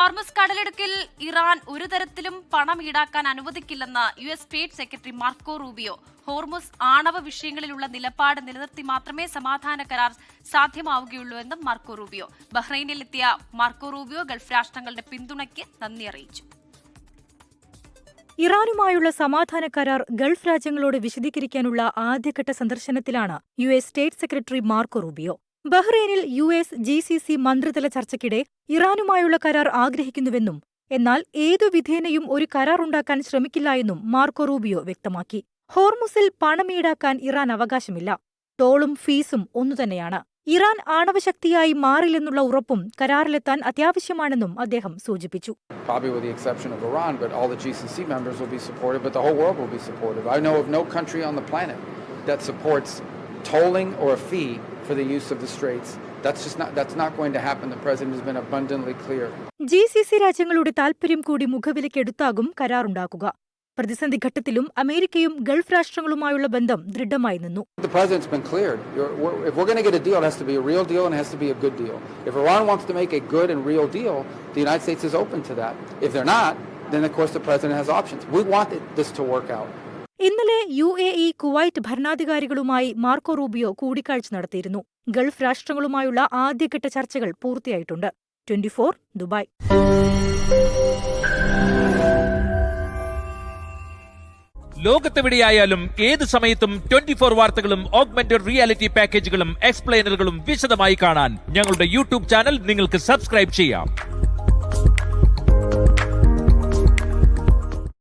Hormuz കടലിടുക്കിൽ Iran ഒരു തരത്തിലും പണം ഈടാക്കാൻ അനുവദിക്കില്ലെന്ന് US state secretary Marco Rubio. Hormuz ആണവ വിഷയങ്ങളിലുള്ള നിലപാട് നിലനിർത്തി മാത്രമേ സമാധാന കരാർ സാധ്യമാവുകയുള്ളൂവെന്നും മാർക്കോ റൂബിയോ. ബഹ്റൈനിലെത്തിയ മാർക്കോ റൂബിയോ ഗൾഫ് രാഷ്ട്രങ്ങളുടെ പിന്തുണയ്ക്ക് നന്ദി അറിയിച്ചു. ഇറാനുമായുള്ള സമാധാന കരാർ ഗൾഫ് രാജ്യങ്ങളോട് വിശദീകരിക്കാനുള്ള ആദ്യഘട്ട സന്ദർശനത്തിലാണ് US state secretary Marco Rubio. ബഹ്റൈനിൽ യുഎസ് GCC മന്ത്രിതല ചർച്ചയ്ക്കിടെ ഇറാനുമായുള്ള കരാർ ആഗ്രഹിക്കുന്നുവെന്നും എന്നാൽ ഏതു വിധേനയും ഒരു കരാർ ഉണ്ടാക്കാൻ ശ്രമിക്കില്ല എന്നും മാർക്കോ റൂബിയോ വ്യക്തമാക്കി. ഹോർമുസിൽ പണം ഈടാക്കാൻ ഇറാൻ അവകാശമില്ല. ടോളും ഫീസും ഒന്നുതന്നെയാണ്. ഇറാൻ ആണവശക്തിയായി മാറില്ലെന്നുള്ള ഉറപ്പും കരാറിലെത്താൻ അത്യാവശ്യമാണെന്നും അദ്ദേഹം സൂചിപ്പിച്ചു. Probably with the exception of Iran, but all the GCC members will be supportive, but the whole world will be supportive. I know of no country on the planet that supports tolling or a fee for the use of the straits. That's not going to happen. The president has been abundantly clear. GCC രാജ്യങ്ങളുടെ താൽപര്യം കൂടി മുഖവിലക്കെടുത്താകും കരാറുണ്ടാക്കുക. പ്രതിസന്ധി ഘട്ടത്തിലും അമേരിക്കയും Gulf രാഷ്ട്രങ്ങളുമായുള്ള ബന്ധം ദൃഢമായി നിന്നു. The president's been cleared. If we're going to get a deal, it has to be a real deal and it has to be a good deal. If Iran wants to make a good and real deal, the United States is open to that. If they're not, then of course the president has options. We want this to work out. ഇന്നലെ UAE, Kuwait ഭരണാധികാരികളുമായി Marco Rubio കൂടിക്കാഴ്ച നടത്തിയിരുന്നു. Gulf രാഷ്ട്രങ്ങളുമായുള്ള ആദ്യഘട്ട ചർച്ചകൾ പൂർത്തിയായിട്ടുണ്ട്. 24 Dubai. ലോകത്തെവിടെയായാലും ഏത് സമയത്തും 24 വാർത്തകളും augmented reality പാക്കേജുകളും എക്സ്പ്ലെയിനറുകളും വിശദമായി കാണാൻ ഞങ്ങളുടെ യൂട്യൂബ് ചാനൽ നിങ്ങൾക്ക് സബ്സ്ക്രൈബ് ചെയ്യാം.